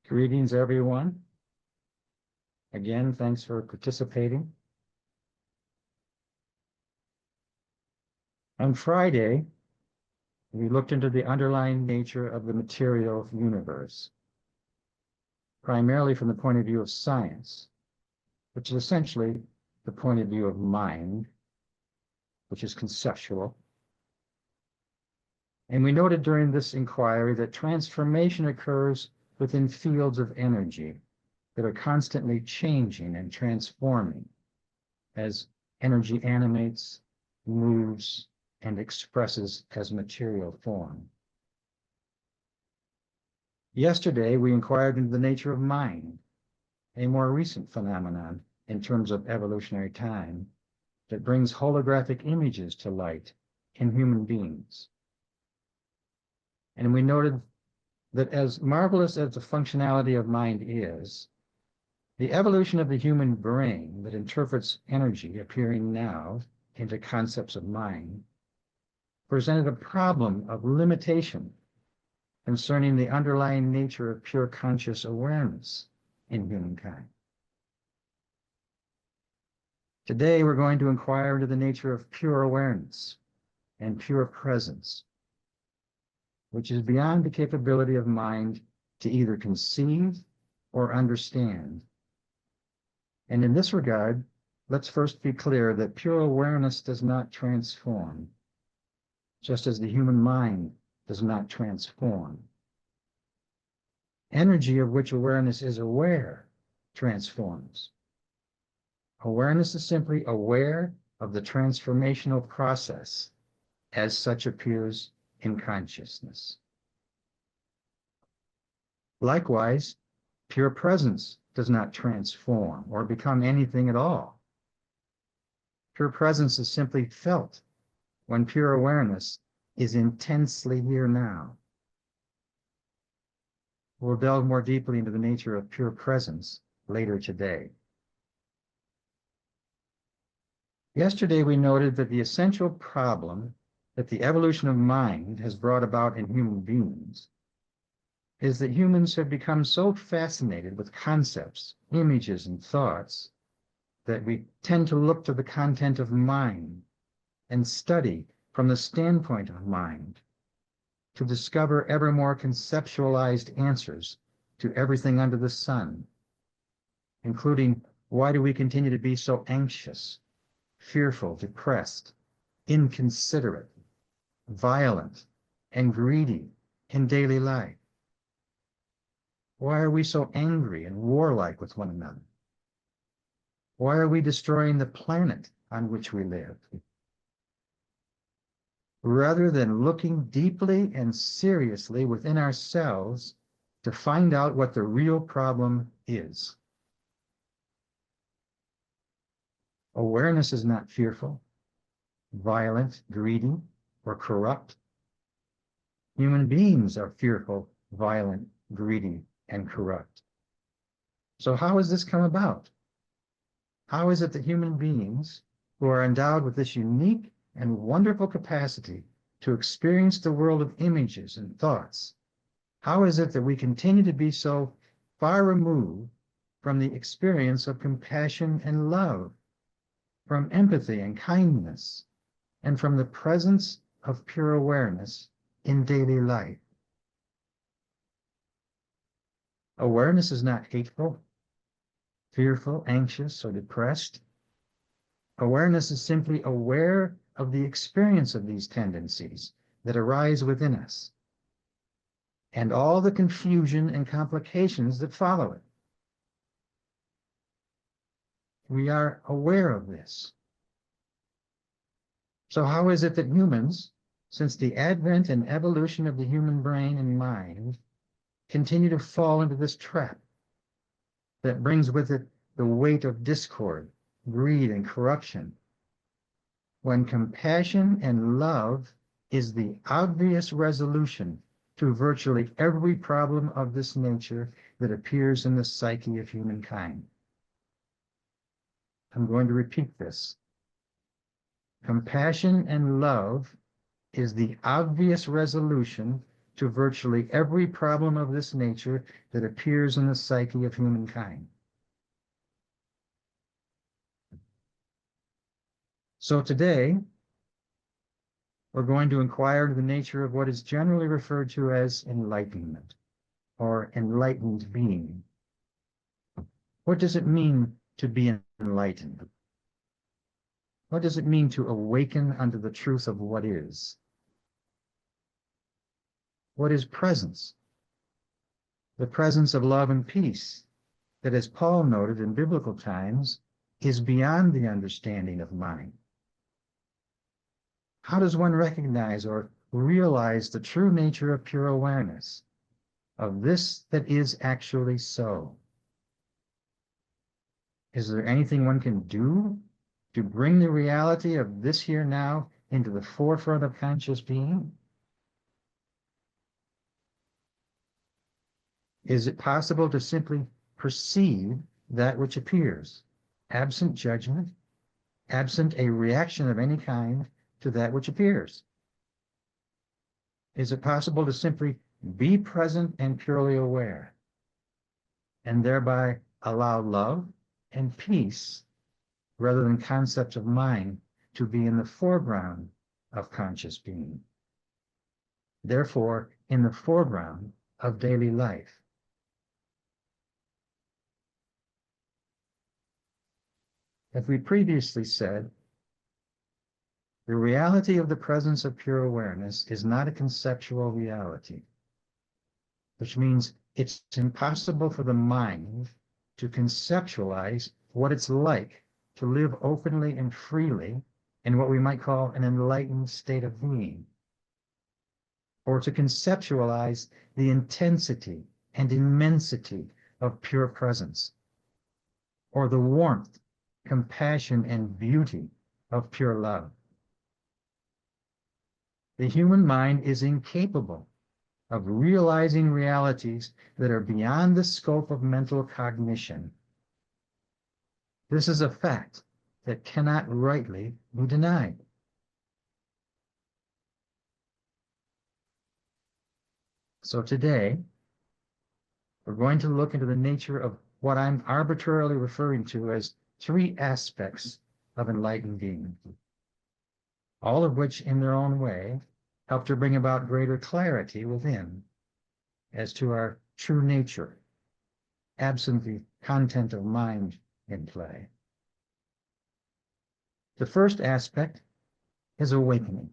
Greetings, everyone. Again, thanks for participating. On Friday, we looked into the underlying nature of the material universe, primarily from the point of view of science, which is essentially the point of view of mind, which is conceptual. And we noted during this inquiry that transformation occurs within fields of energy that are constantly changing and transforming as energy animates, moves, and expresses as material form. Yesterday, we inquired into the nature of mind, a more recent phenomenon in terms of evolutionary time that brings holographic images to light in human beings. And we noted that as marvelous as the functionality of mind is, the evolution of the human brain that interprets energy appearing now into concepts of mind presented a problem of limitation concerning the underlying nature of pure conscious awareness in humankind. Today, we're going to inquire into the nature of pure awareness and pure presence, which is beyond the capability of mind to either conceive or understand. And in this regard, let's first be clear that pure awareness does not transform, just as the human mind does not transform. Energy of which awareness is aware transforms. Awareness is simply aware of the transformational process as such appears in consciousness. Likewise, pure presence does not transform or become anything at all. Pure presence is simply felt when pure awareness is intensely here now. We'll delve more deeply into the nature of pure presence later today. Yesterday, we noted that the essential problem that the evolution of mind has brought about in human beings is that humans have become so fascinated with concepts, images, and thoughts that we tend to look to the content of mind and study from the standpoint of mind to discover ever more conceptualized answers to everything under the sun, including why do we continue to be so anxious, fearful, depressed, inconsiderate, violent, and greedy in daily life? Why are we so angry and warlike with one another? Why are we destroying the planet on which we live? Rather than looking deeply and seriously within ourselves to find out what the real problem is. Awareness is not fearful, violent, greedy, or corrupt. Human beings are fearful, violent, greedy, and corrupt. So how has this come about? How is it that human beings who are endowed with this unique and wonderful capacity to experience the world of images and thoughts, how is it that we continue to be so far removed from the experience of compassion and love, from empathy and kindness, and from the presence of pure awareness in daily life? Awareness is not hateful, fearful, anxious, or depressed. Awareness is simply aware of the experience of these tendencies that arise within us and all the confusion and complications that follow it. We are aware of this. So how is it that humans, since the advent and evolution of the human brain and mind, continue to fall into this trap that brings with it the weight of discord, greed, and corruption, when compassion and love is the obvious resolution to virtually every problem of this nature that appears in the psyche of humankind? I'm going to repeat this. Compassion and love is the obvious resolution to virtually every problem of this nature that appears in the psyche of humankind. So today, we're going to inquire into the nature of what is generally referred to as enlightenment or enlightened being. What does it mean to be enlightened? What does it mean to awaken unto the truth of what is? What is presence? The presence of love and peace that, as Paul noted in biblical times, is beyond the understanding of mind. How does one recognize or realize the true nature of pure awareness, of this that is actually so? Is there anything one can do to bring the reality of this here now into the forefront of conscious being? Is it possible to simply perceive that which appears, absent judgment, absent a reaction of any kind to that which appears? Is it possible to simply be present and purely aware, and thereby allow love and peace, rather than concepts of mind, to be in the foreground of conscious being, therefore in the foreground of daily life? As we previously said, the reality of the presence of pure awareness is not a conceptual reality, which means it's impossible for the mind to conceptualize what it's like to live openly and freely in what we might call an enlightened state of being, or to conceptualize the intensity and immensity of pure presence, or the warmth, compassion, and beauty of pure love. The human mind is incapable of realizing realities that are beyond the scope of mental cognition. This is a fact that cannot rightly be denied. So today, we're going to look into the nature of what I'm arbitrarily referring to as three aspects of enlightened being, all of which in their own way help to bring about greater clarity within as to our true nature, absent the content of mind in play. The first aspect is awakening.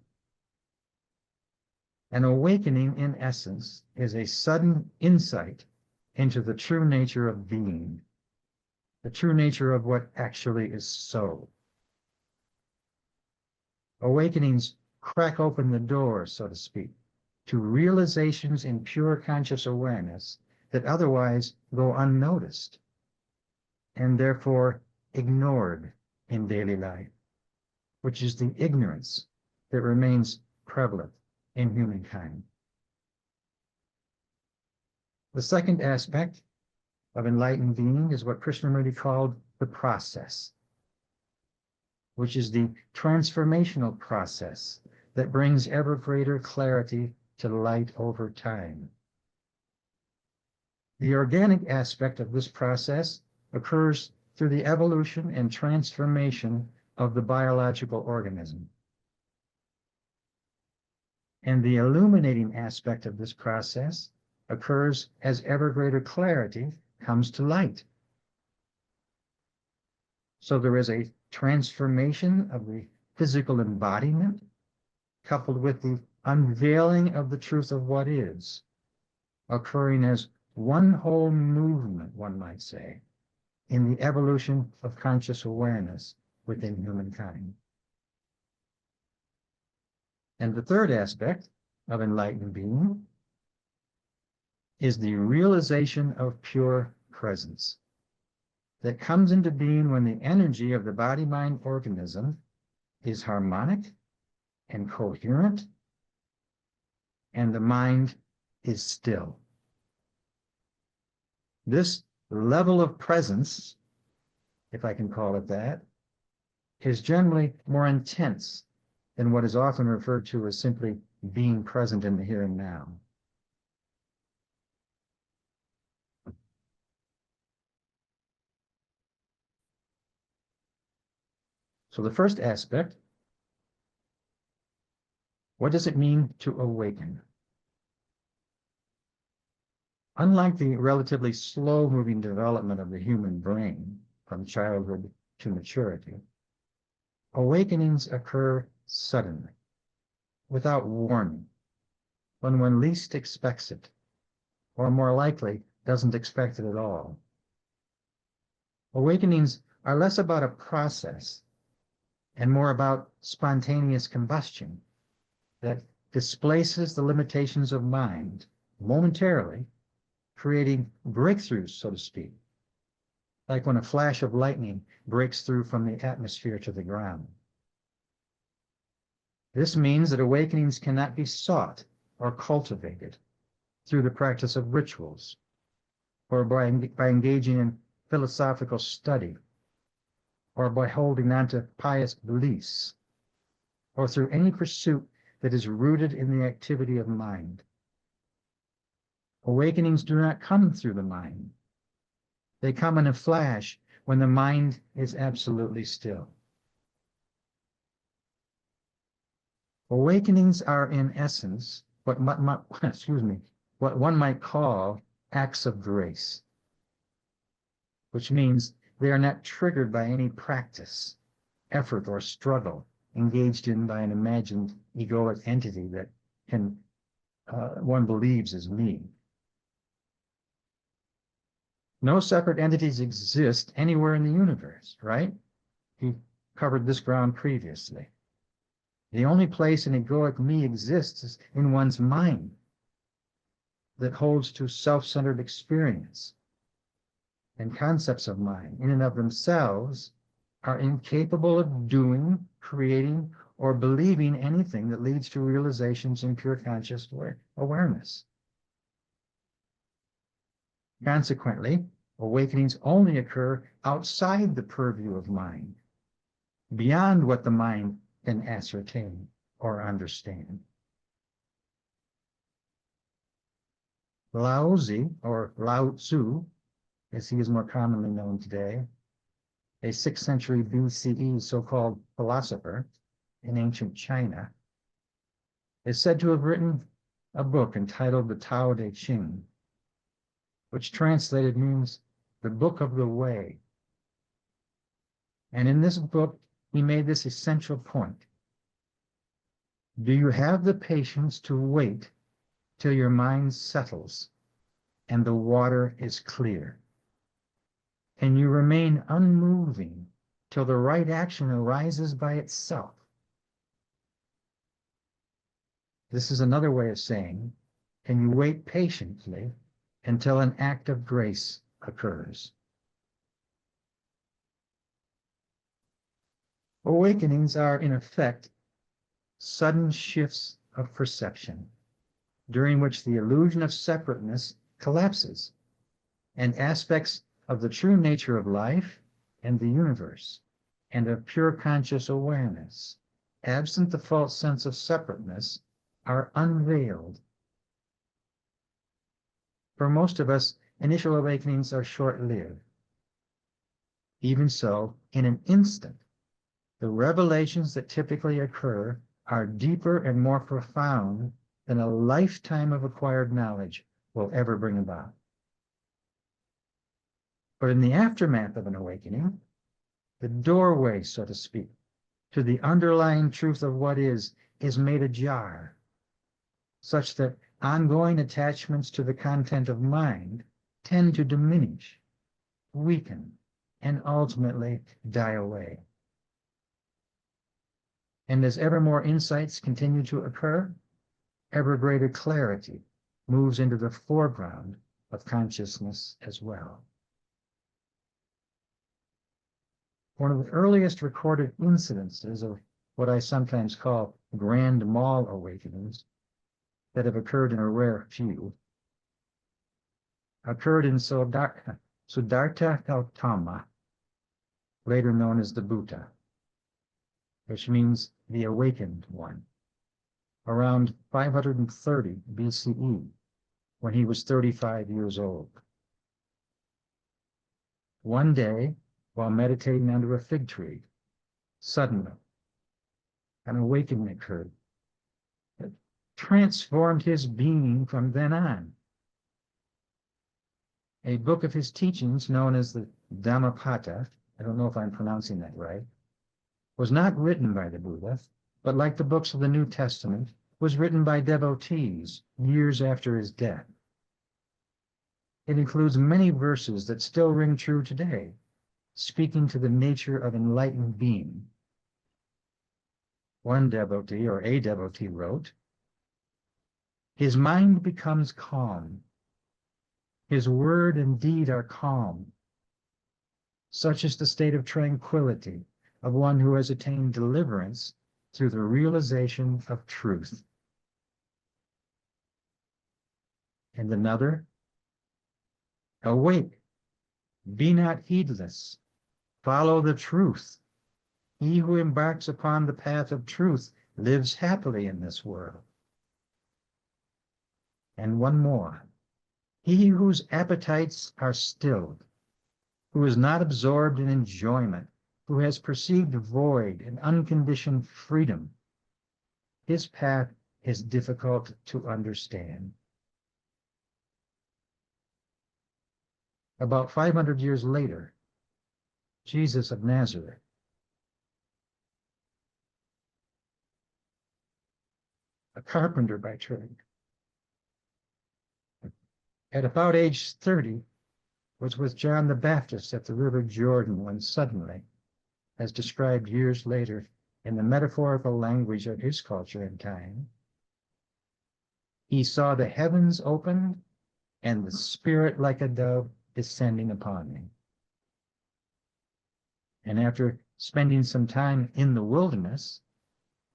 An awakening, in essence, is a sudden insight into the true nature of being, the true nature of what actually is so. Awakenings crack open the door, so to speak, to realizations in pure conscious awareness that otherwise go unnoticed and therefore ignored in daily life, which is the ignorance that remains prevalent in humankind. The second aspect of enlightened being is what Krishnamurti called the process, which is the transformational process that brings ever greater clarity to light over time. The organic aspect of this process occurs through the evolution and transformation of the biological organism. And the illuminating aspect of this process occurs as ever greater clarity comes to light. So there is a transformation of the physical embodiment, coupled with the unveiling of the truth of what is, occurring as one whole movement, one might say, in the evolution of conscious awareness within humankind. And the third aspect of enlightened being is the realization of pure presence that comes into being when the energy of the body-mind organism is harmonic and coherent, and the mind is still. This level of presence, if I can call it that, is generally more intense than what is often referred to as simply being present in the here and now. So the first aspect, what does it mean to awaken? Unlike the relatively slow-moving development of the human brain from childhood to maturity, awakenings occur suddenly, without warning, when one least expects it, or more likely, doesn't expect it at all. Awakenings are less about a process and more about spontaneous combustion that displaces the limitations of mind momentarily, creating breakthroughs, so to speak, like when a flash of lightning breaks through from the atmosphere to the ground. This means that awakenings cannot be sought or cultivated through the practice of rituals or by engaging in philosophical study or by holding on to pious beliefs or through any pursuit that is rooted in the activity of mind. Awakenings do not come through the mind. They come in a flash when the mind is absolutely still. Awakenings are in essence what one might call acts of grace, which means they are not triggered by any practice, effort, or struggle engaged in by an imagined egoic entity that one believes is me. No separate entities exist anywhere in the universe, right? We covered this ground previously. The only place an egoic me exists is in one's mind that holds to self-centered experience. And concepts of mind, in and of themselves, are incapable of doing, creating, or believing anything that leads to realizations in pure conscious awareness. Consequently, awakenings only occur outside the purview of mind, beyond what the mind can ascertain or understand. Lao Tzu, or Lao Tzu, as he is more commonly known today, a 6th century BCE so-called philosopher in ancient China, is said to have written a book entitled the Tao Te Ching, which translated means the book of the way. And in this book, he made this essential point. Do you have the patience to wait till your mind settles and the water is clear? And you remain unmoving till the right action arises by itself? This is another way of saying, can you wait patiently until an act of grace occurs? Awakenings are, in effect, sudden shifts of perception, during which the illusion of separateness collapses, and aspects of the true nature of life and the universe, and of pure conscious awareness, absent the false sense of separateness, are unveiled. For most of us, initial awakenings are short-lived. Even so, in an instant, the revelations that typically occur are deeper and more profound than a lifetime of acquired knowledge will ever bring about. But in the aftermath of an awakening, the doorway, so to speak, to the underlying truth of what is made ajar, such that ongoing attachments to the content of mind tend to diminish, weaken, and ultimately die away. And as ever more insights continue to occur, ever greater clarity moves into the foreground of consciousness as well. One of the earliest recorded incidences of what I sometimes call grand mal awakenings that have occurred in a rare few occurred in Siddhartha Gautama, later known as the Buddha, which means the awakened one, around 530 BCE, when he was 35 years old. One day, while meditating under a fig tree, Suddenly, an awakening occurred that transformed his being from then on. A book of his teachings, known as the Dhammapada, I don't know if I'm pronouncing that right, was not written by the Buddha, but like the books of the New Testament, was written by devotees years after his death. It includes many verses that still ring true today, speaking to the nature of enlightened being. One devotee, or a devotee, wrote, "His mind becomes calm. His word and deed are calm. Such is the state of tranquility of one who has attained deliverance through the realization of truth." And another, "Awake, be not heedless, follow the truth. He who embarks upon the path of truth lives happily in this world." And one more, "He whose appetites are stilled, who is not absorbed in enjoyment, who has perceived void and unconditioned freedom, his path is difficult to understand." About 500 years later, Jesus of Nazareth, a carpenter by trade, at about age 30, was with John the Baptist at the River Jordan when suddenly, as described years later in the metaphorical language of his culture and time, he saw the heavens opened and the Spirit like a dove descending upon me. And after spending some time in the wilderness,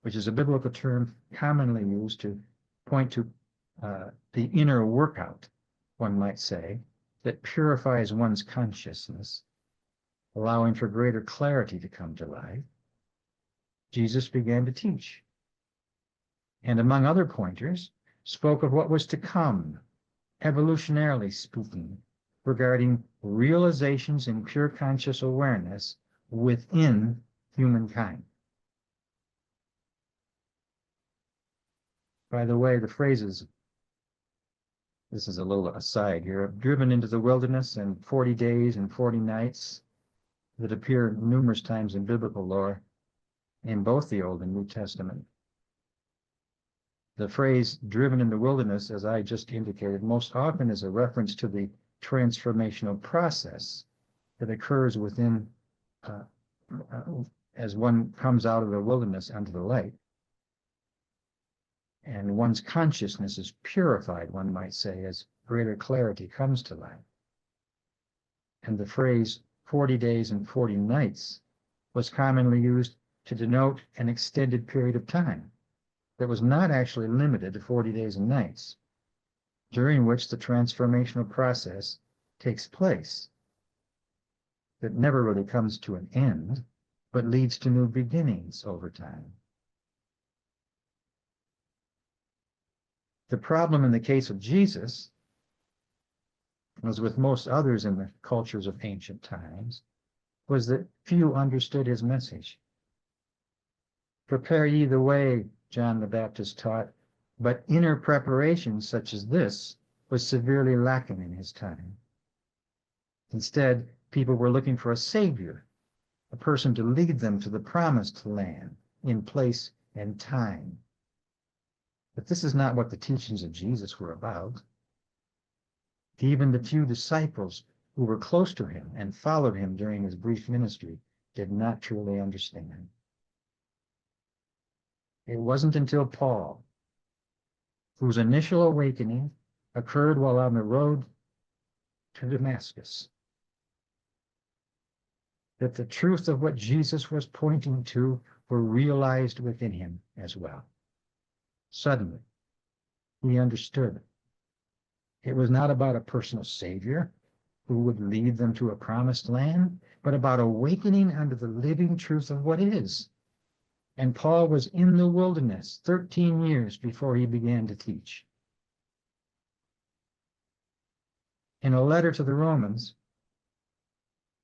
which is a biblical term commonly used to point to the inner workout, one might say, that purifies one's consciousness, allowing for greater clarity to come to life, Jesus began to teach. And among other pointers, spoke of what was to come, evolutionarily speaking, regarding realizations in pure conscious awareness within humankind. By the way, the phrases, this is a little aside here, driven into the wilderness and 40 days and 40 nights, that appear numerous times in biblical lore in both the Old and New Testament. The phrase driven in the wilderness, as I just indicated, most often is a reference to the transformational process that occurs within as one comes out of the wilderness unto the light. And one's consciousness is purified, one might say, as greater clarity comes to light. And the phrase 40 days and 40 nights was commonly used to denote an extended period of time that was not actually limited to 40 days and nights, during which the transformational process takes place, that never really comes to an end, but leads to new beginnings over time. The problem in the case of Jesus, as with most others in the cultures of ancient times, was that few understood his message. "Prepare ye the way," John the Baptist taught, but inner preparation such as this was severely lacking in his time. Instead, people were looking for a savior, a person to lead them to the promised land in place and time. But this is not what the teachings of Jesus were about. Even the few disciples who were close to him and followed him during his brief ministry did not truly understand. It wasn't until Paul, whose initial awakening occurred while on the road to Damascus, that the truth of what Jesus was pointing to were realized within him as well. Suddenly, he understood. It was not about a personal savior who would lead them to a promised land, but about awakening unto the living truth of what is. And Paul was in the wilderness 13 years before he began to teach. In a letter to the Romans,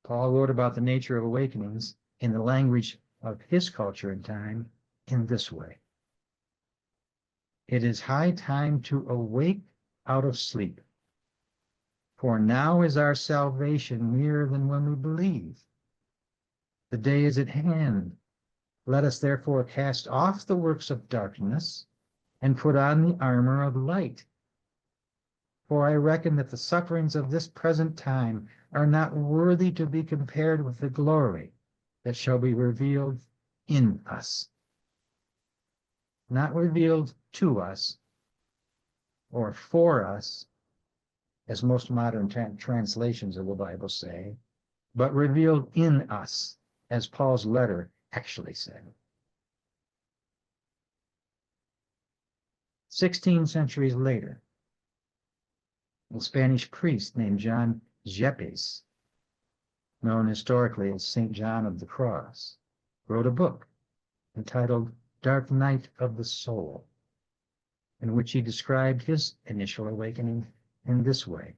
Paul wrote about the nature of awakenings in the language of his culture and time in this way. It is high time to awake out of sleep, for now is our salvation nearer than when we believe. The day is at hand. Let us therefore cast off the works of darkness and put on the armor of light. For I reckon that the sufferings of this present time are not worthy to be compared with the glory that shall be revealed in us. Not revealed to us or for us, as most modern translations of the Bible say, but revealed in us, as Paul's letter actually said. 16 centuries later, a Spanish priest named John Yepes, known historically as St. John of the Cross, wrote a book entitled Dark Night of the Soul, in which he described his initial awakening in this way.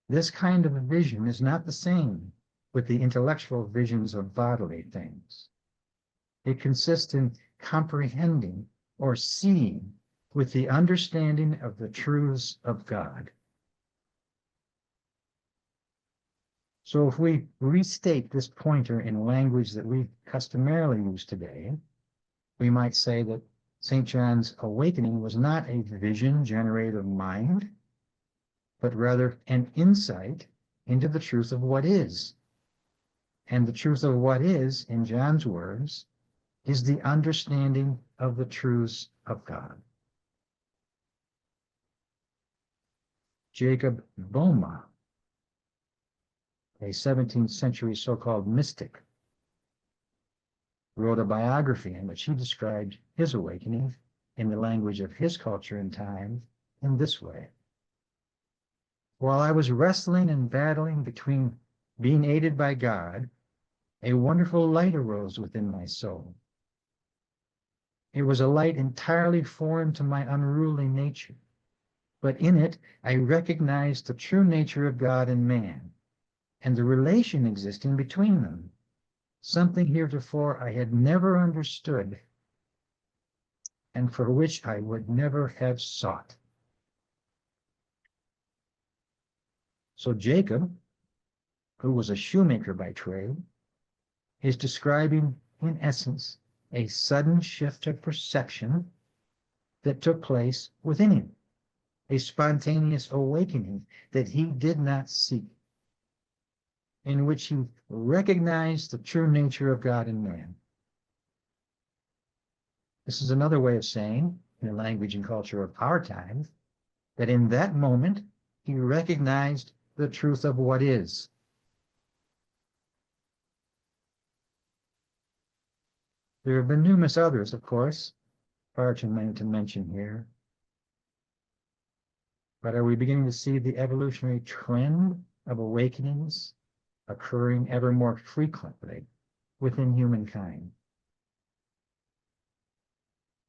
This kind of a vision is not the same with the intellectual visions of bodily things. It consists in comprehending or seeing with the understanding of the truths of God. So if we restate this pointer in language that we customarily use today, we might say that St. John's awakening was not a vision generated of mind, but rather an insight into the truth of what is. And the truth of what is, in John's words, is the understanding of the truths of God. Jacob Boehme, a 17th century so-called mystic, wrote a biography in which he described his awakening in the language of his culture and time in this way. While I was wrestling and battling between being aided by God, a wonderful light arose within my soul. It was a light entirely foreign to my unruly nature, but in it I recognized the true nature of God and man, and the relation existing between them, something heretofore I had never understood, and for which I would never have sought. So Jacob, who was a shoemaker by trade, is describing, in essence, a sudden shift of perception that took place within him, a spontaneous awakening that he did not seek, in which he recognized the true nature of God and man. This is another way of saying, in the language and culture of our time, that in that moment he recognized the truth of what is. There have been numerous others, of course, far too many to mention here. But are we beginning to see the evolutionary trend of awakenings occurring ever more frequently within humankind?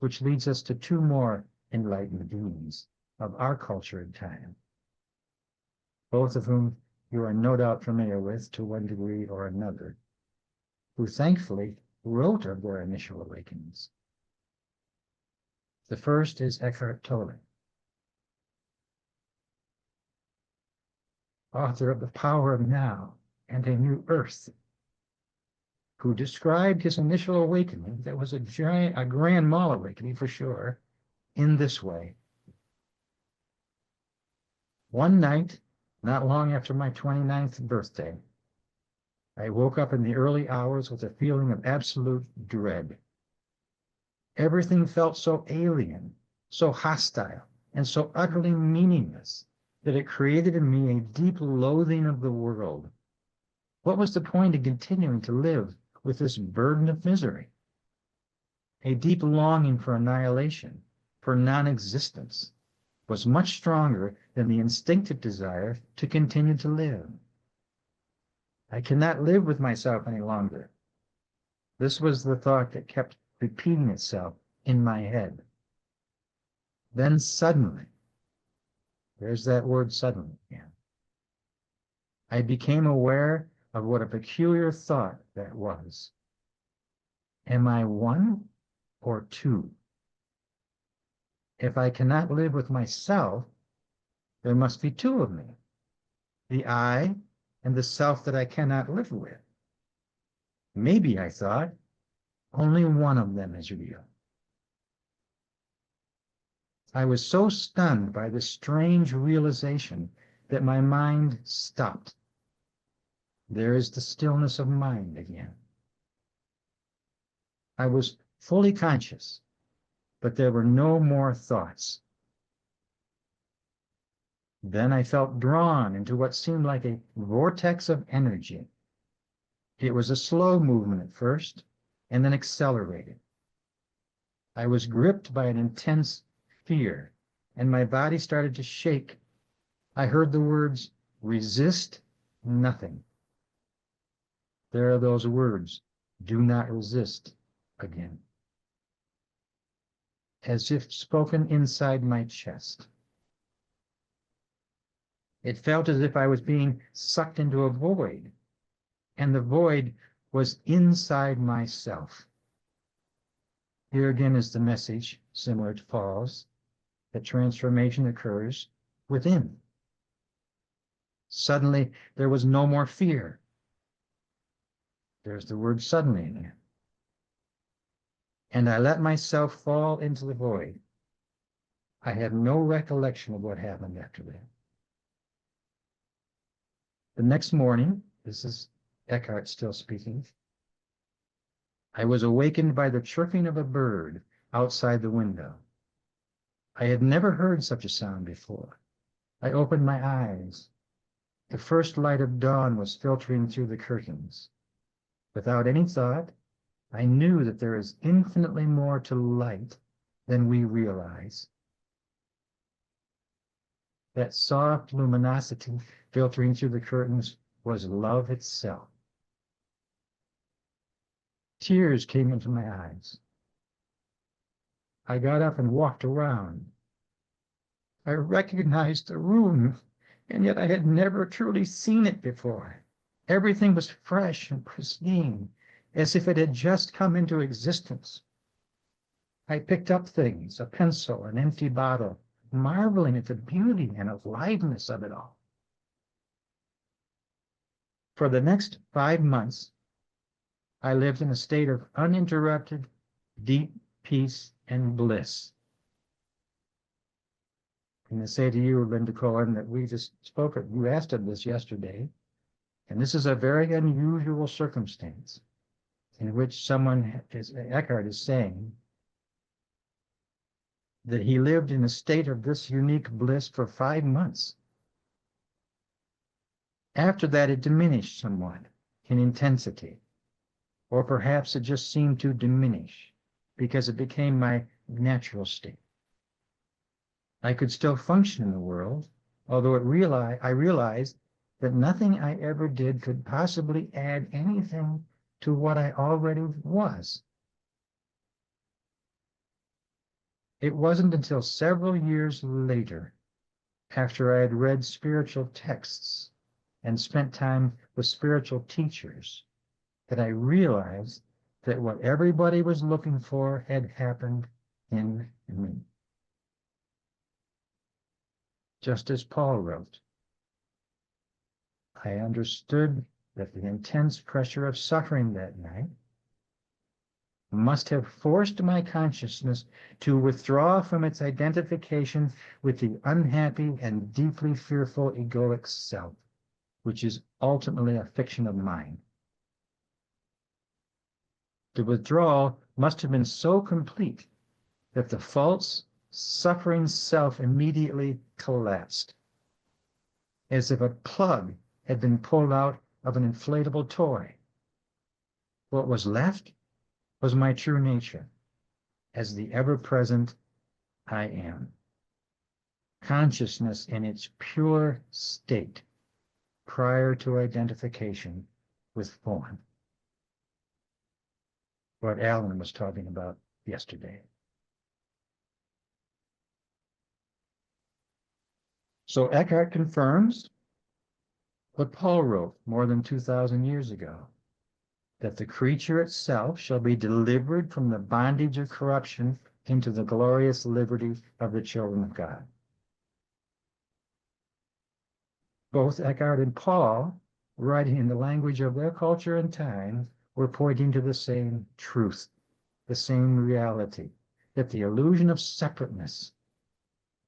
Which leads us to two more enlightened beings of our culture and time, both of whom you are no doubt familiar with to one degree or another, who thankfully wrote of their initial awakenings. The first is Eckhart Tolle, author of The Power of Now and a New Earth, who described his initial awakening, that was a grand mal awakening for sure, in this way. One night, not long after my 29th birthday, I woke up in the early hours with a feeling of absolute dread. Everything felt so alien, so hostile, and so utterly meaningless that it created in me a deep loathing of the world. What was the point in continuing to live with this burden of misery? A deep longing for annihilation, for non-existence, was much stronger than the instinctive desire to continue to live. I cannot live with myself any longer. This was the thought that kept repeating itself in my head. Then suddenly, there's that word suddenly again, I became aware of what a peculiar thought that was. Am I one or two? If I cannot live with myself, there must be two of me, the I and the self that I cannot live with. Maybe, I thought, only one of them is real. I was so stunned by this strange realization that my mind stopped. There is the stillness of mind again. I was fully conscious, but there were no more thoughts. Then I felt drawn into what seemed like a vortex of energy. It was a slow movement at first, and then accelerated. I was gripped by an intense fear, and my body started to shake. I heard the words, resist nothing. There are those words, do not resist, again, as if spoken inside my chest. It felt as if I was being sucked into a void, and the void was inside myself. Here again is the message, similar to Paul's, that transformation occurs within. Suddenly, there was no more fear. There's the word suddenly again. And I let myself fall into the void. I have no recollection of what happened after that. The next morning, this is Eckhart still speaking, I was awakened by the chirping of a bird outside the window. I had never heard such a sound before. I opened my eyes. The first light of dawn was filtering through the curtains. Without any thought, I knew that there is infinitely more to light than we realize. That soft luminosity filtering through the curtains was love itself. Tears came into my eyes. I got up and walked around. I recognized the room, and yet I had never truly seen it before. Everything was fresh and pristine, as if it had just come into existence. I picked up things, a pencil, an empty bottle, marveling at the beauty and aliveness of it all. For the next 5 months, I lived in a state of uninterrupted, deep peace and bliss. And I say to you, Linda Cohen, that we just spoke of, you asked of this yesterday, and this is a very unusual circumstance in which someone, as Eckhart is saying, that he lived in a state of this unique bliss for 5 months. After that, it diminished somewhat in intensity, or perhaps it just seemed to diminish because it became my natural state. I could still function in the world, although I realized that nothing I ever did could possibly add anything to what I already was. It wasn't until several years later, after I had read spiritual texts and spent time with spiritual teachers, that I realized that what everybody was looking for had happened in me. Just as Paul wrote, I understood that the intense pressure of suffering that night must have forced my consciousness to withdraw from its identification with the unhappy and deeply fearful egoic self, which is ultimately a fiction of mind. The withdrawal must have been so complete that the false, suffering self immediately collapsed, as if a plug had been pulled out of an inflatable toy. What was left was my true nature, as the ever-present I am. Consciousness in its pure state, prior to identification with form. What Alan was talking about yesterday. So Eckhart confirms what Paul wrote more than 2,000 years ago. that the creature itself shall be delivered from the bondage of corruption into the glorious liberty of the children of God. Both Eckhart and Paul, writing in the language of their culture and time, were pointing to the same truth, the same reality, that the illusion of separateness,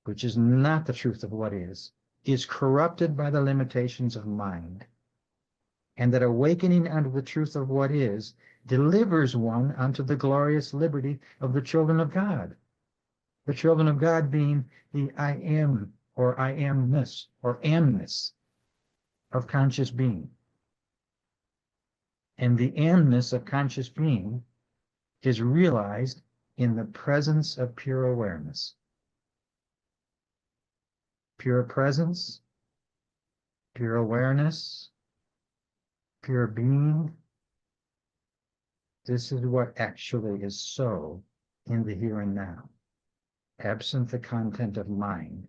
which is not the truth of what is corrupted by the limitations of mind, and that awakening unto the truth of what is delivers one unto the glorious liberty of the children of God. The children of God being the I am, or I amness, or amness of conscious being. And the amness of conscious being is realized in the presence of pure awareness. Pure presence, pure awareness, pure being. This is what actually is so in the here and now, absent the content of mind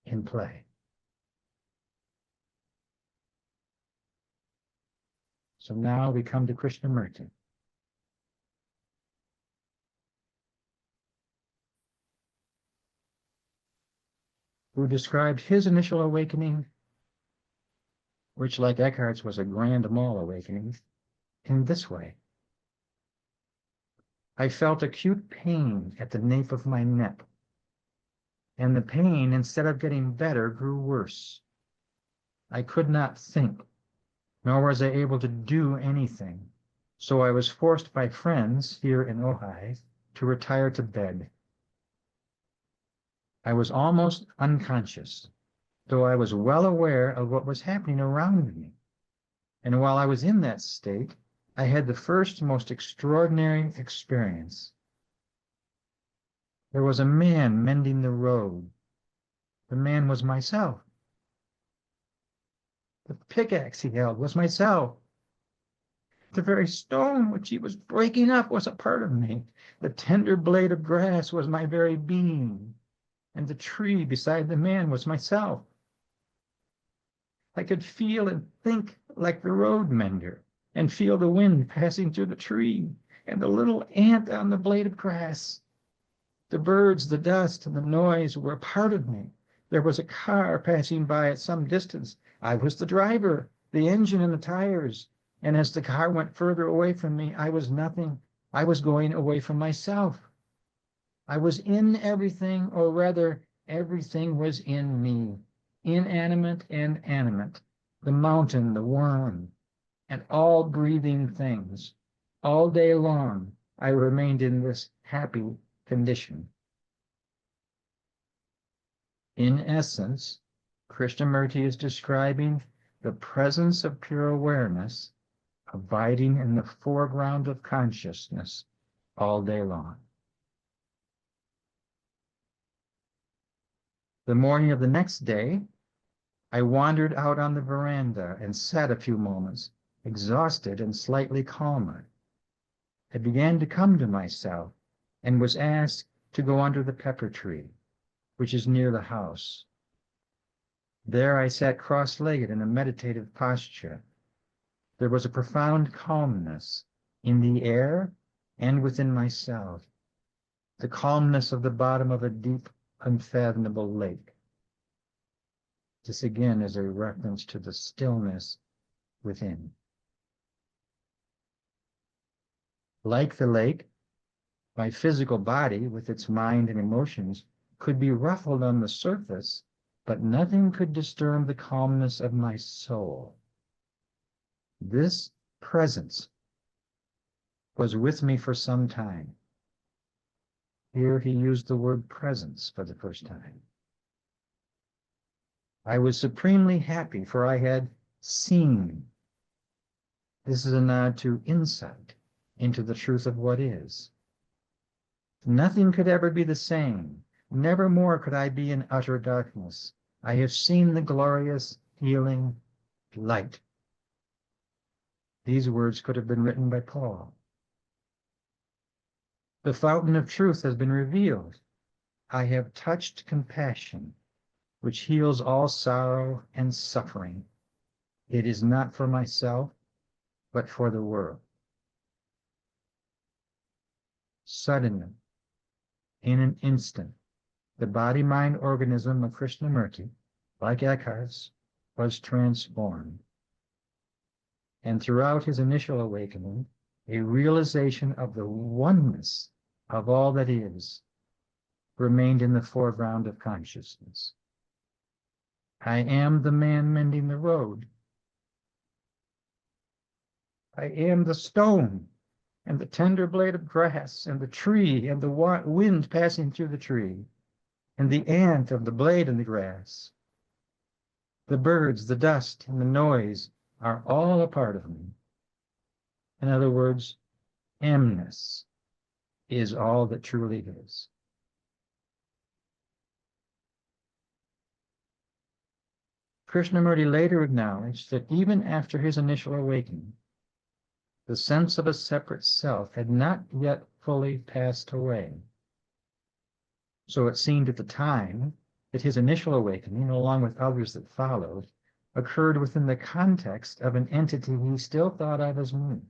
in play. So now we come to Krishnamurti. Who described his initial awakening, which like Eckhart's was a grand mal awakening, in this way. I felt acute pain at the nape of my neck, and the pain, instead of getting better, grew worse. I could not think, nor was I able to do anything, so I was forced by friends here in Ojai to retire to bed. I was almost unconscious, though I was well aware of what was happening around me. And while I was in that state, I had the first most extraordinary experience. There was a man mending the road. The man was myself. The pickaxe he held was myself. The very stone which he was breaking up was a part of me. The tender blade of grass was my very being, and the tree beside the man was myself. I could feel and think like the road mender, and feel the wind passing through the tree, and the little ant on the blade of grass. The birds, the dust, and the noise were a part of me. There was a car passing by at some distance. I was the driver, the engine, and the tires. And as the car went further away from me, I was nothing. I was going away from myself. I was in everything, or rather, everything was in me, inanimate and animate, the mountain, the worm, and all breathing things. All day long, I remained in this happy condition. In essence, Krishnamurti is describing the presence of pure awareness abiding in the foreground of consciousness all day long. The morning of the next day, I wandered out on the veranda and sat a few moments, exhausted and slightly calmer. I began to come to myself and was asked to go under the pepper tree, which is near the house. There I sat cross-legged in a meditative posture. There was a profound calmness in the air and within myself, the calmness of the bottom of a deep, unfathomable lake. This again is a reference to the stillness within. Like the lake, my physical body, with its mind and emotions, could be ruffled on the surface, but nothing could disturb the calmness of my soul. This presence was with me for some time. Here he used the word presence for the first time. I was supremely happy, for I had seen. This is a nod to insight into the truth of what is. Nothing could ever be the same. Never more could I be in utter darkness. I have seen the glorious, healing light. These words could have been written by Paul. The fountain of truth has been revealed. I have touched compassion, which heals all sorrow and suffering. It is not for myself, but for the world. Suddenly, in an instant, the body-mind organism of Krishnamurti, like Eckhart's, was transformed. And throughout his initial awakening, a realization of the oneness of all that is remained in the foreground of consciousness. I am the man mending the road. I am the stone and the tender blade of grass and the tree and the wind passing through the tree and the ant of the blade in the grass. The birds, the dust, and the noise are all a part of me. In other words, amness is all that truly is. Krishnamurti later acknowledged that even after his initial awakening, the sense of a separate self had not yet fully passed away. So it seemed at the time that his initial awakening, along with others that followed, occurred within the context of an entity he still thought of as me.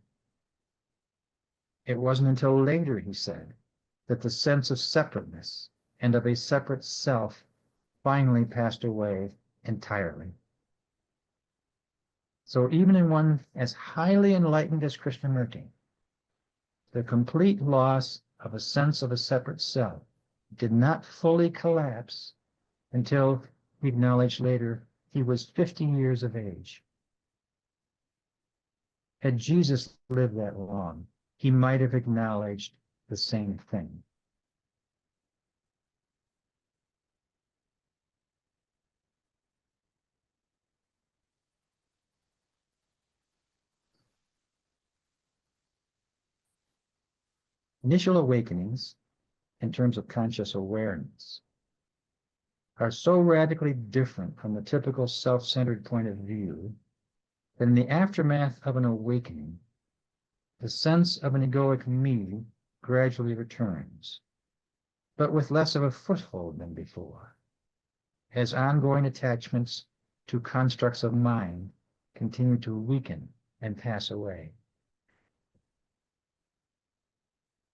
It wasn't until later, he said, that the sense of separateness and of a separate self finally passed away entirely. So even in one as highly enlightened as Krishnamurti, the complete loss of a sense of a separate self did not fully collapse until, he acknowledged later, he was 50 years of age. Had Jesus lived that long, he might have acknowledged the same thing. Initial awakenings, in terms of conscious awareness, are so radically different from the typical self-centered point of view that in the aftermath of an awakening, the sense of an egoic me gradually returns, but with less of a foothold than before, as ongoing attachments to constructs of mind continue to weaken and pass away.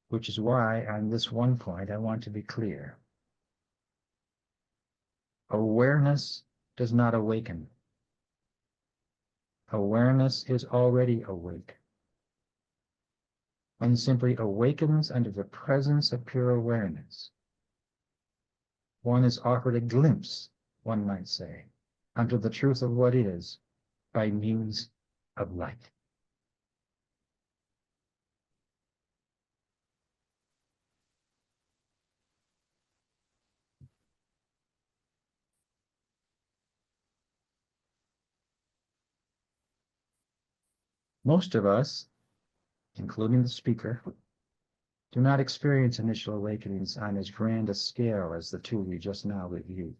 Which is why, on this one point, I want to be clear. Awareness does not awaken. Awareness is already awake. One simply awakens under the presence of pure awareness. One is offered a glimpse, one might say, unto the truth of what is by means of light. Most of us, including the speaker, do not experience initial awakenings on as grand a scale as the two we just now reviewed.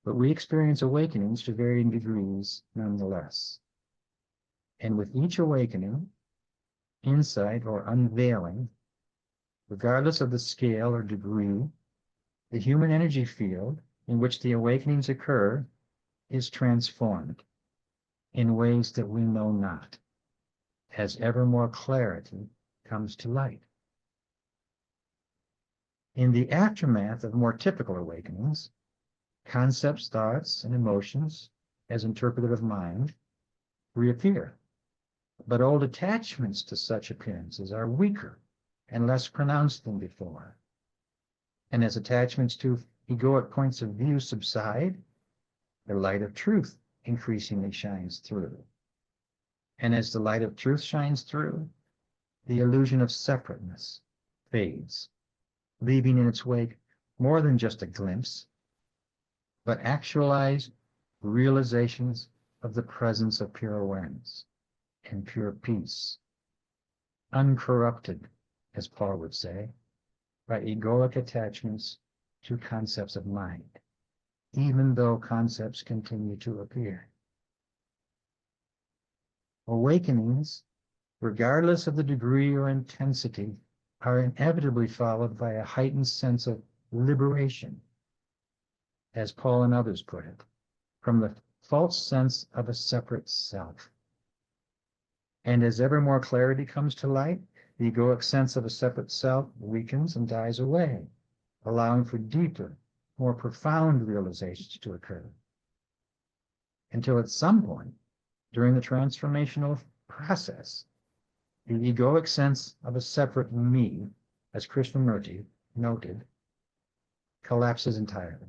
But we experience awakenings to varying degrees nonetheless. And with each awakening, insight or unveiling, regardless of the scale or degree, the human energy field in which the awakenings occur is transformed in ways that we know not, as ever more clarity comes to light. In the aftermath of more typical awakenings, concepts, thoughts, and emotions, as interpreted of mind, reappear. But old attachments to such appearances are weaker and less pronounced than before. And as attachments to egoic points of view subside, the light of truth increasingly shines through. And as the light of truth shines through, the illusion of separateness fades, leaving in its wake more than just a glimpse, but actualized realizations of the presence of pure awareness and pure peace, uncorrupted, as Paul would say, by egoic attachments to concepts of mind, even though concepts continue to appear. Awakenings, regardless of the degree or intensity, are inevitably followed by a heightened sense of liberation, as Paul and others put it, from the false sense of a separate self. And as ever more clarity comes to light, the egoic sense of a separate self weakens and dies away, allowing for deeper, more profound realizations to occur. Until at some point, during the transformational process, the egoic sense of a separate me, as Krishnamurti noted, collapses entirely.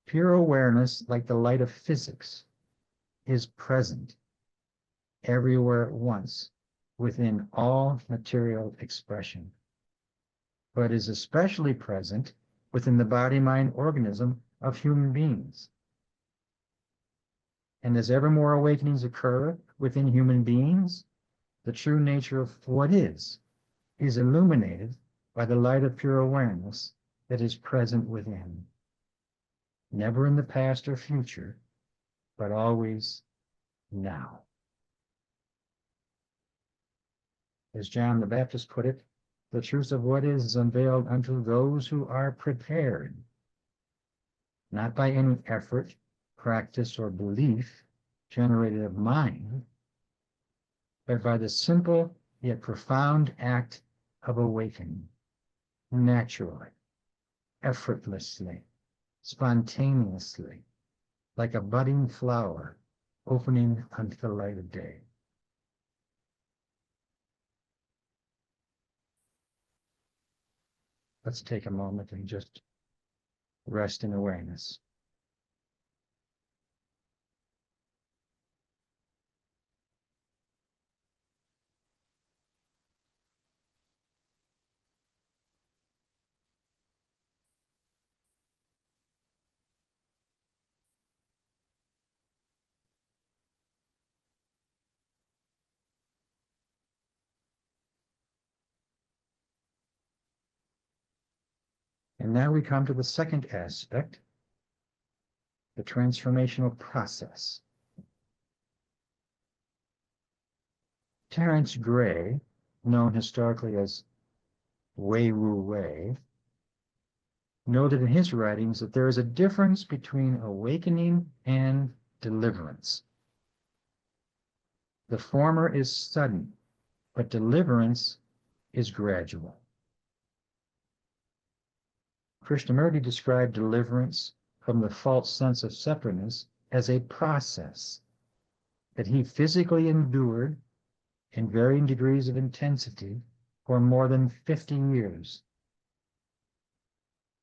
Pure awareness, like the light of physics, is present everywhere at once within all material expression, but is especially present within the body-mind organism of human beings. And as ever more awakenings occur within human beings, the true nature of what is illuminated by the light of pure awareness that is present within. Never in the past or future, but always now. As John the Baptist put it, the truth of what is unveiled unto those who are prepared, not by any effort, practice, or belief generated of mind, but by the simple yet profound act of awakening, naturally, effortlessly, spontaneously, like a budding flower opening unto the light of day. Let's take a moment and just rest in awareness. And now we come to the second aspect, the transformational process. Terence Gray, known historically as Wei Wu Wei, noted in his writings that there is a difference between awakening and deliverance. The former is sudden, but deliverance is gradual. Krishnamurti described deliverance from the false sense of separateness as a process that he physically endured in varying degrees of intensity for more than 50 years.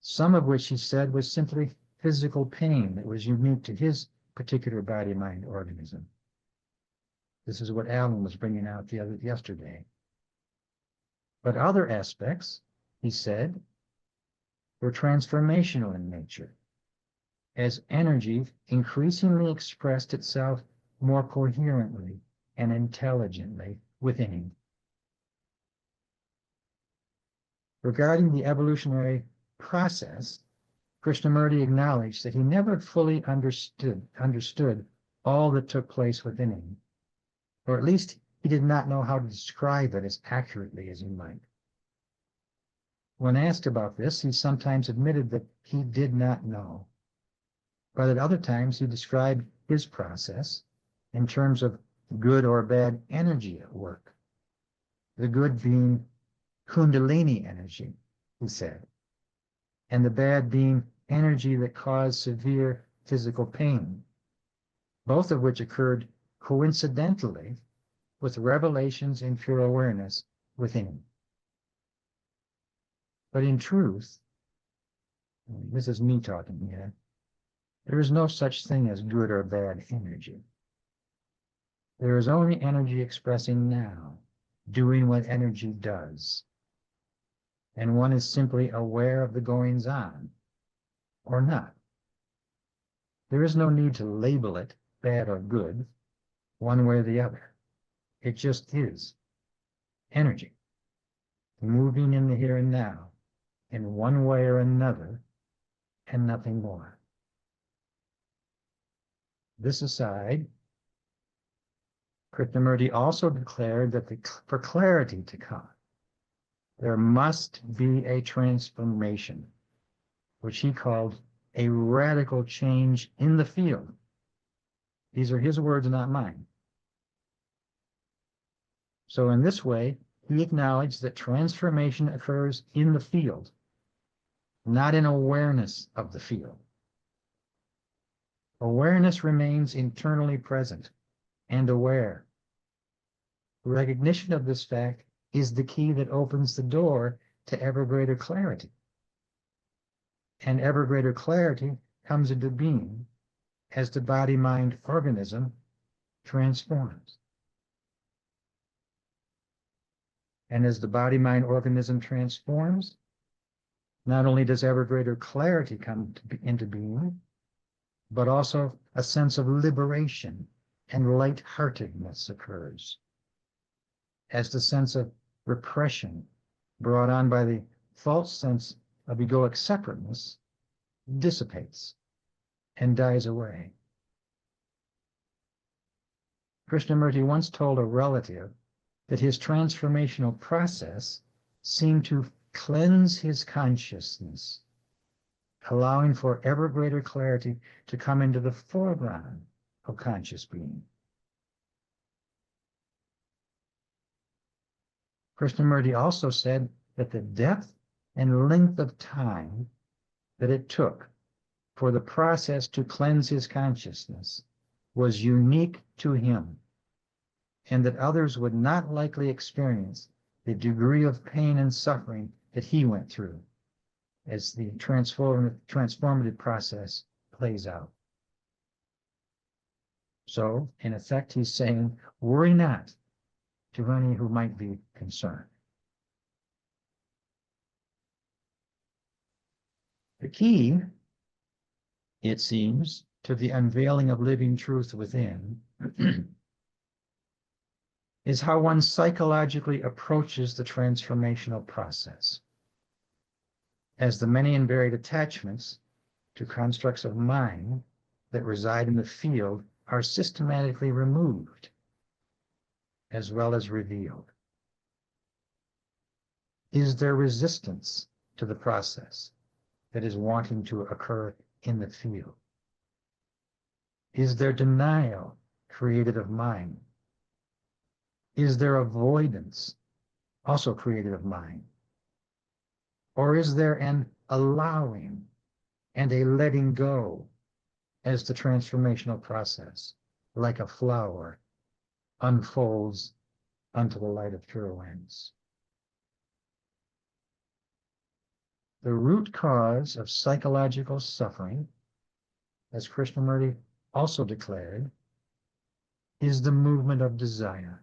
Some of which he said was simply physical pain that was unique to his particular body-mind organism. This is what Alan was bringing out yesterday. But other aspects, he said, were transformational in nature, as energy increasingly expressed itself more coherently and intelligently within him. Regarding the evolutionary process, Krishnamurti acknowledged that he never fully understood all that took place within him, or at least he did not know how to describe it as accurately as he might. When asked about this, he sometimes admitted that he did not know, but at other times he described his process in terms of good or bad energy at work. The good being Kundalini energy, he said, and the bad being energy that caused severe physical pain, both of which occurred coincidentally with revelations in pure awareness within him. But in truth, this is me talking here, there is no such thing as good or bad energy. There is only energy expressing now, doing what energy does. And one is simply aware of the goings on, or not. There is no need to label it bad or good, one way or the other. It just is energy, moving in the here and now, in one way or another, and nothing more. This aside, Krishnamurti also declared that for clarity to come, there must be a transformation, which he called a radical change in the field, These are his words, not mine. So in this way, he acknowledged that transformation occurs in the field, not in awareness of the field. Awareness remains internally present and aware. Recognition of this fact is the key that opens the door to ever greater clarity. And ever greater clarity comes into being as the body-mind organism transforms. And as the body-mind organism transforms, not only does ever greater clarity come into being, but also a sense of liberation and lightheartedness occurs, as the sense of repression brought on by the false sense of egoic separateness dissipates and dies away. Krishnamurti once told a relative that his transformational process seemed to cleanse his consciousness, allowing for ever greater clarity to come into the foreground of conscious being. Krishnamurti also said that the depth and length of time that it took for the process to cleanse his consciousness was unique to him, and that others would not likely experience the degree of pain and suffering that he went through as the transformative process plays out. So, in effect, he's saying, worry not, to any who might be concerned. The key, it seems, to the unveiling of living truth within is how one psychologically approaches the transformational process, as the many and varied attachments to constructs of mind that reside in the field are systematically removed as well as revealed. Is there resistance to the process that is wanting to occur in the field? Is there denial created of mind? Is there avoidance also created of mind? Or is there an allowing and a letting go as the transformational process, like a flower, unfolds unto the light of pure awareness? The root cause of psychological suffering, as Krishnamurti also declared, is the movement of desire.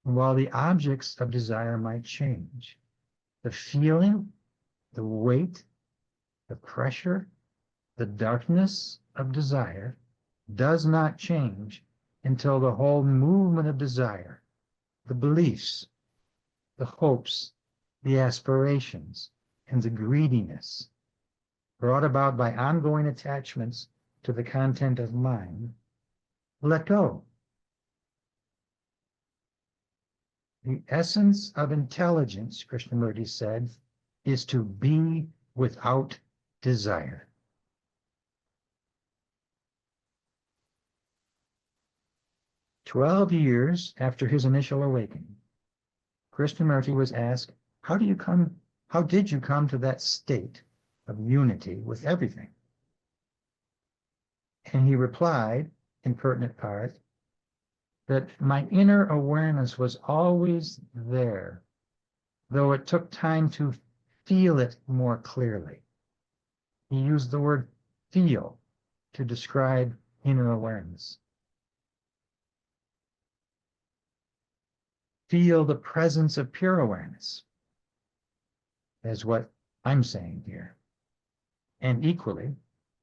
While the objects of desire might change, the feeling, the weight, the pressure, the darkness of desire does not change until the whole movement of desire, the beliefs, the hopes, the aspirations, and the greediness brought about by ongoing attachments to the content of mind, let go. The essence of intelligence, Krishnamurti said, is to be without desire. "12 years after his initial awakening, Krishnamurti was asked, how did you come to that state of unity with everything? And he replied, in pertinent part, that my inner awareness was always there, though it took time to feel it more clearly. He used the word feel to describe inner awareness. Feel the presence of pure awareness, is what I'm saying here. And equally,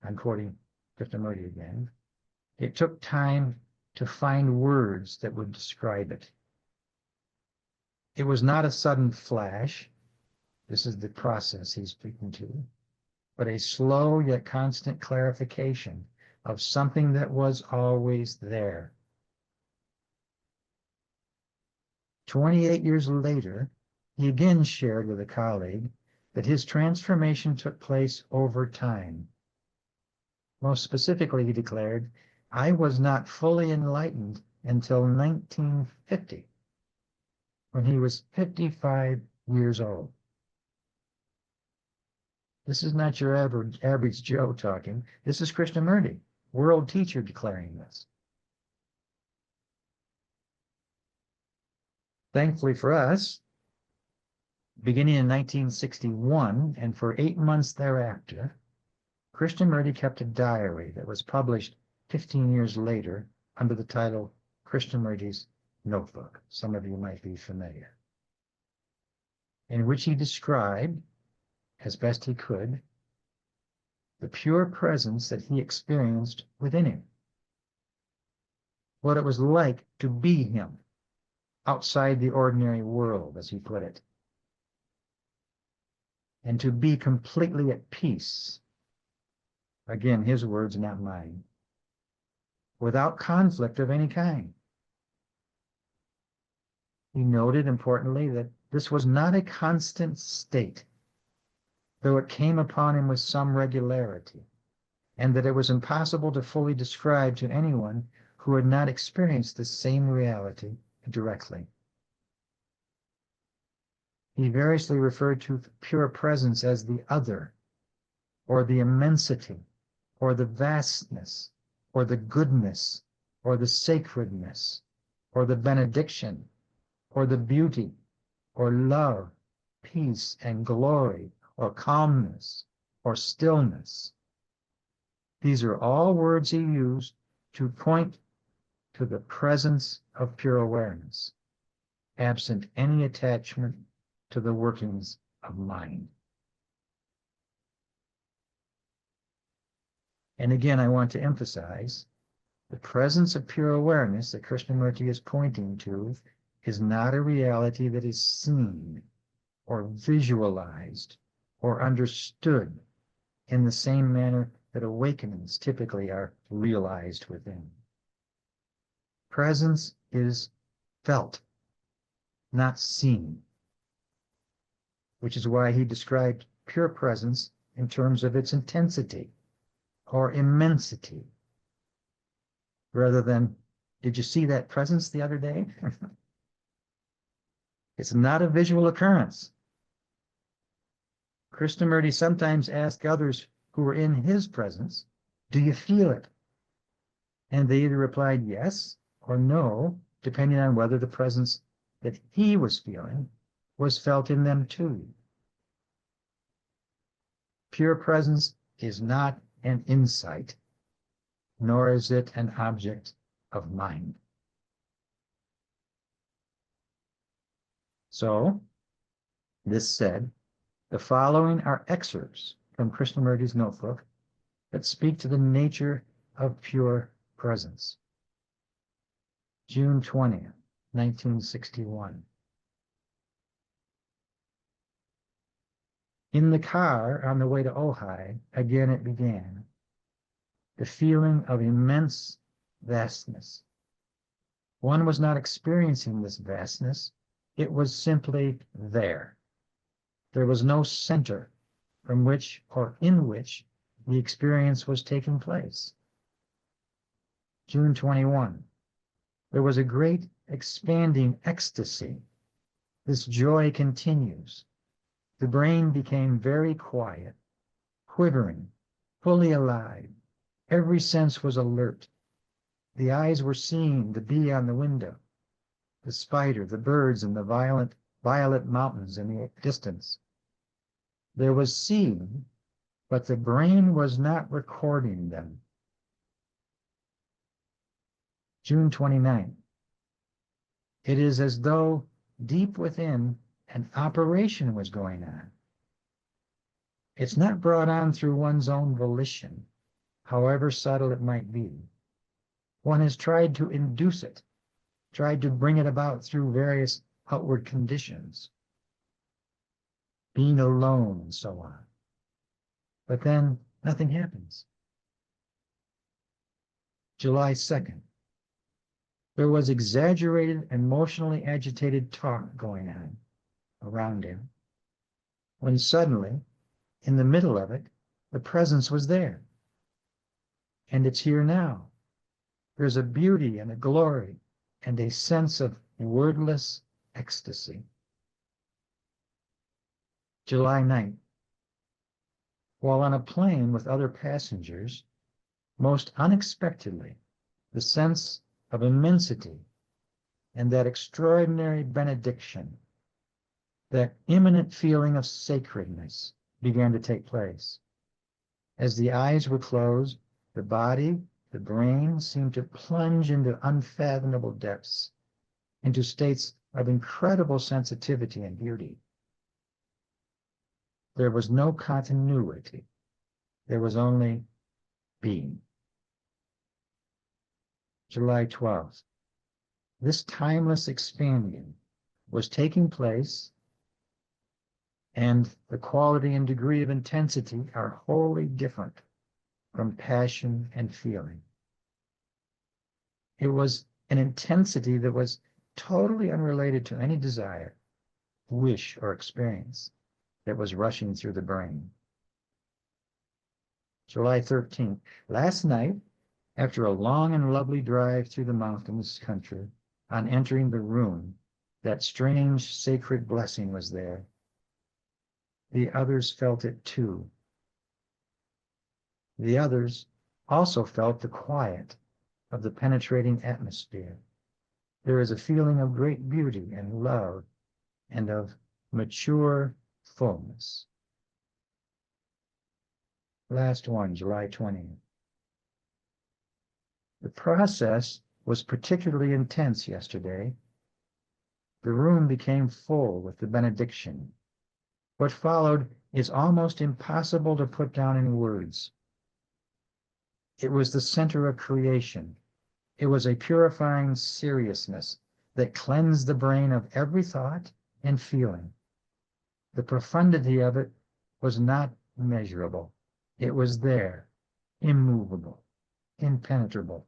I'm quoting Krishnamurti again, it took time to find words that would describe it. It was not a sudden flash. This is the process he's speaking to, but a slow yet constant clarification of something that was always there. 28 years later, he again shared with a colleague that his transformation took place over time. Most specifically, he declared, I was not fully enlightened until 1950, when he was 55 years old. This is not your average Joe talking. This is Krishnamurti, world teacher, declaring this. Thankfully for us, beginning in 1961 and for 8 months thereafter, Krishnamurti kept a diary that was published 15 years later under the title Krishnamurti's Notebook. Some of you might be familiar. In which he described, as best he could, the pure presence that he experienced within him. What it was like to be him, outside the ordinary world, as he put it. And to be completely at peace. Again, his words, not mine. Without conflict of any kind. He noted, importantly, that this was not a constant state, though it came upon him with some regularity, and that it was impossible to fully describe to anyone who had not experienced the same reality directly. He variously referred to pure presence as the other, or the immensity, or the vastness, or the goodness, or the sacredness, or the benediction, or the beauty, or love, peace, and glory, or calmness, or stillness. These are all words he used to point to the presence of pure awareness, absent any attachment to the workings of mind. And again, I want to emphasize, the presence of pure awareness that Krishnamurti is pointing to is not a reality that is seen or visualized or understood in the same manner that awakenings typically are realized within. Presence is felt, not seen, which is why he described pure presence in terms of its intensity or immensity, rather than, did you see that presence the other day? It's not a visual occurrence. Krishnamurti sometimes asked others who were in his presence, do you feel it? And they either replied yes or no, depending on whether the presence that he was feeling was felt in them too. Pure presence is not an insight, nor is it an object of mind. So, this said, the following are excerpts from Krishnamurti's notebook that speak to the nature of pure presence. June 20th, 1961. In the car on the way to Ojai, again it began. The feeling of immense vastness. One was not experiencing this vastness. It was simply there. There was no center from which or in which the experience was taking place. June 21. There was a great expanding ecstasy. This joy continues. The brain became very quiet, quivering, fully alive. Every sense was alert. The eyes were seeing the bee on the window, the spider, the birds, and the violet mountains in the distance. There was seeing, but the brain was not recording them. June 29th. It is as though deep within an operation was going on. It's not brought on through one's own volition, however subtle it might be. One has tried to induce it, tried to bring it about through various outward conditions, being alone and so on. But then nothing happens. July 2nd. There was exaggerated, emotionally agitated talk going on around him, when suddenly, in the middle of it, the presence was there. and it's here now. There's a beauty and a glory and a sense of wordless ecstasy. July 9th. While on a plane with other passengers, most unexpectedly, the sense of immensity and that extraordinary benediction, that imminent feeling of sacredness began to take place. As the eyes were closed, the body, the brain seemed to plunge into unfathomable depths, into states of incredible sensitivity and beauty. There was no continuity. There was only being. July 12th. This timeless expanding was taking place, and the quality and degree of intensity are wholly different from passion and feeling. It was an intensity that was totally unrelated to any desire, wish, or experience that was rushing through the brain. July 13th. Last night, after a long and lovely drive through the mountainous country, on entering the room, that strange sacred blessing was there. The others felt it too. The others also felt the quiet of the penetrating atmosphere. There is a feeling of great beauty and love and of mature fullness. Last one, July 20th. The process was particularly intense yesterday. The room became full with the benediction. What followed is almost impossible to put down in words. It was the center of creation. It was a purifying seriousness that cleansed the brain of every thought and feeling. The profundity of it was not measurable. It was there, immovable, impenetrable.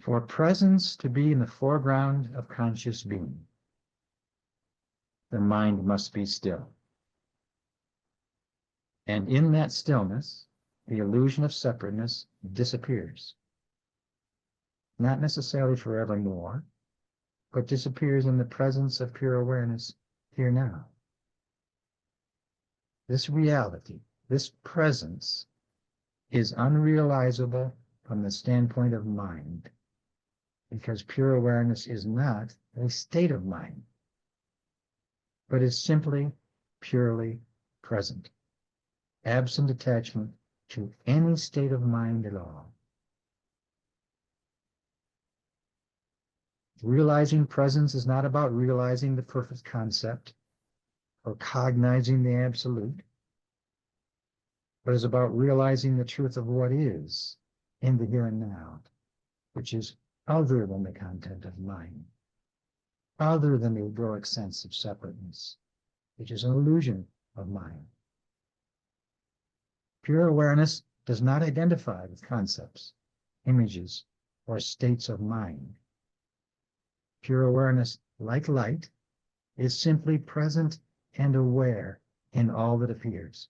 For presence to be in the foreground of conscious being, the mind must be still. And in that stillness, the illusion of separateness disappears. Not necessarily forevermore, but disappears in the presence of pure awareness here now. This reality, this presence, is unrealizable from the standpoint of mind, because pure awareness is not a state of mind, but is simply purely present, absent attachment to any state of mind at all. Realizing presence is not about realizing the perfect concept or cognizing the absolute, but is about realizing the truth of what is in the here and now, which is other than the content of mind, other than the egoic sense of separateness, which is an illusion of mind. Pure awareness does not identify with concepts, images, or states of mind. Pure awareness, like light, is simply present and aware in all that appears.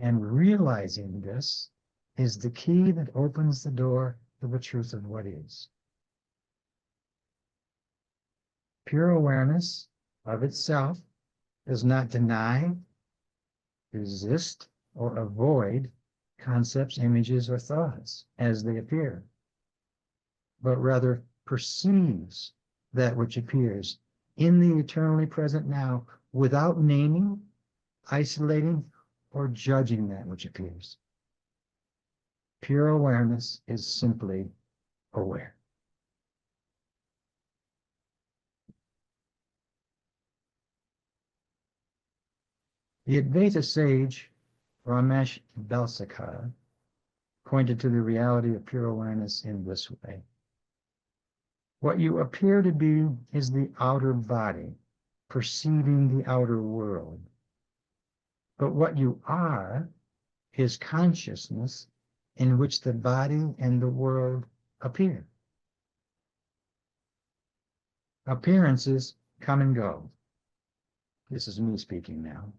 And realizing this is the key that opens the door to the truth of what is. Pure awareness of itself does not deny, resist, or avoid concepts, images, or thoughts as they appear, but rather perceives that which appears in the eternally present now without naming, isolating, or judging that which appears. Pure awareness is simply aware. The Advaita sage Ramesh Balsekar pointed to the reality of pure awareness in this way. What you appear to be is the outer body, perceiving the outer world. But what you are is consciousness in which the body and the world appear. Appearances come and go. This is me speaking now.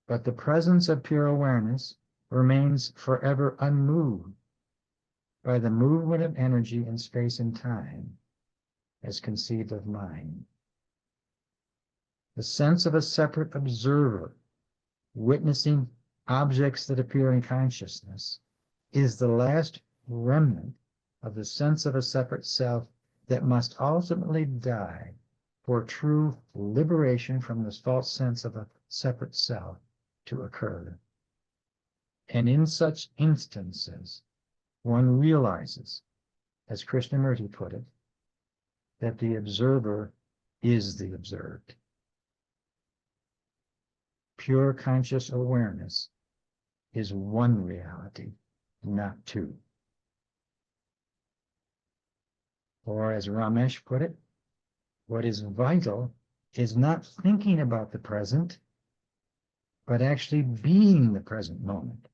But the presence of pure awareness remains forever unmoved by the movement of energy in space and time as conceived of mind. The sense of a separate observer witnessing objects that appear in consciousness is the last remnant of the sense of a separate self that must ultimately die for true liberation from this false sense of a separate self to occur. And in such instances, one realizes, as Krishnamurti put it, that the observer is the observed. Pure conscious awareness is one reality, not two. Or as Ramesh put it, what is vital is not thinking about the present, but actually being the present moment.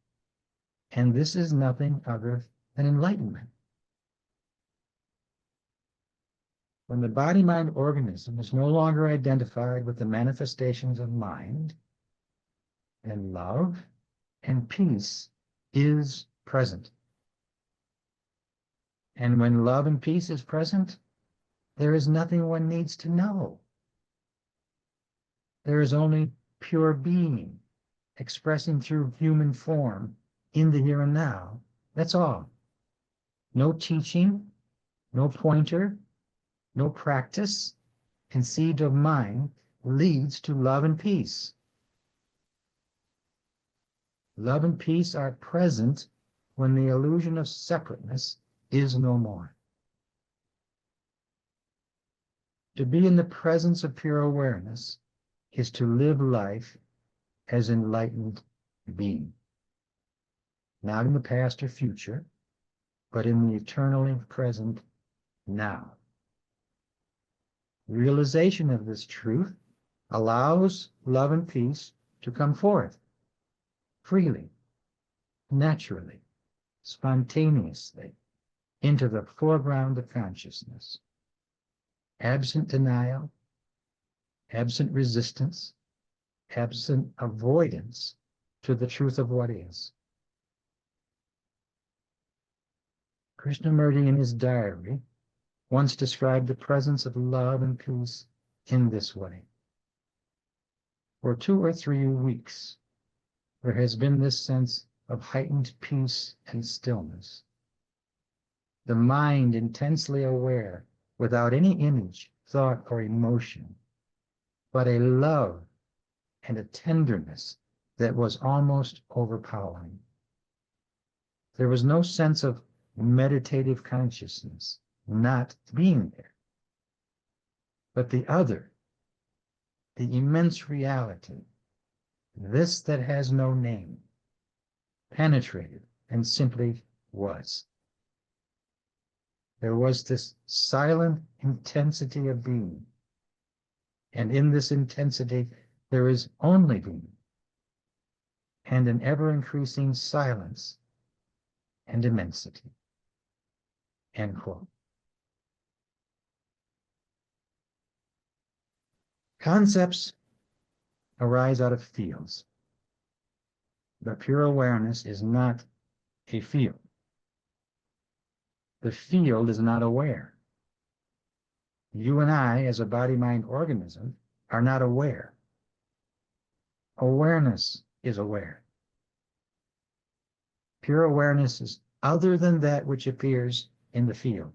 And this is nothing other than enlightenment. When the body-mind organism is no longer identified with the manifestations of mind, then love and peace is present. And when love and peace is present, there is nothing one needs to know. There is only pure being expressing through human form in the here and now. That's all. No teaching, no pointer, no practice conceived of mind leads to love and peace. Love and peace are present when the illusion of separateness is no more. To be in the presence of pure awareness is to live life as enlightened being. Not in the past or future, but in the eternally present now. Realization of this truth allows love and peace to come forth freely, naturally, spontaneously, into the foreground of consciousness. Absent denial, absent resistance, absent avoidance to the truth of what is. Krishnamurti in his diary once described the presence of love and peace in this way. For 2 or 3 weeks, there has been this sense of heightened peace and stillness. The mind intensely aware, without any image, thought, or emotion, but a love and a tenderness that was almost overpowering. There was no sense of meditative consciousness not being there, but the other, the immense reality, this that has no name, penetrated and simply was. There was this silent intensity of being, and in this intensity there is only being, and an ever-increasing silence and immensity. End quote. Concepts arise out of fields, but pure awareness is not a field. The field is not aware. You and I, as a body-mind organism, are not aware. Awareness is aware. Pure awareness is other than that which appears in the field.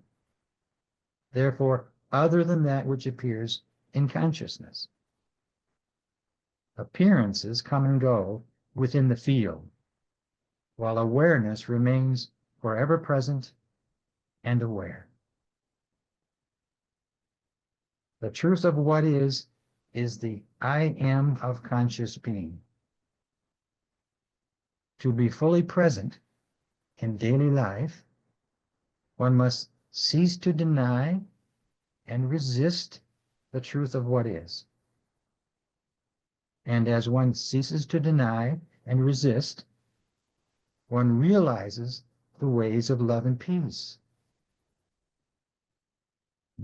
Therefore, other than that which appears in consciousness. Appearances come and go within the field, while awareness remains forever present and aware. The truth of what is the I am of conscious being. To be fully present in daily life, one must cease to deny and resist the truth of what is. And as one ceases to deny and resist, one realizes the ways of love and peace.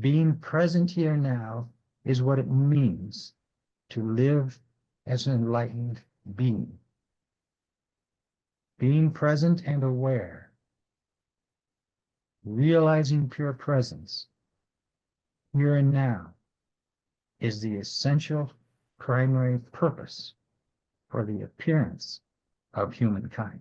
Being present here now is what it means to live as an enlightened being. Being present and aware, realizing pure presence, here and now, is the essential primary purpose for the appearance of humankind.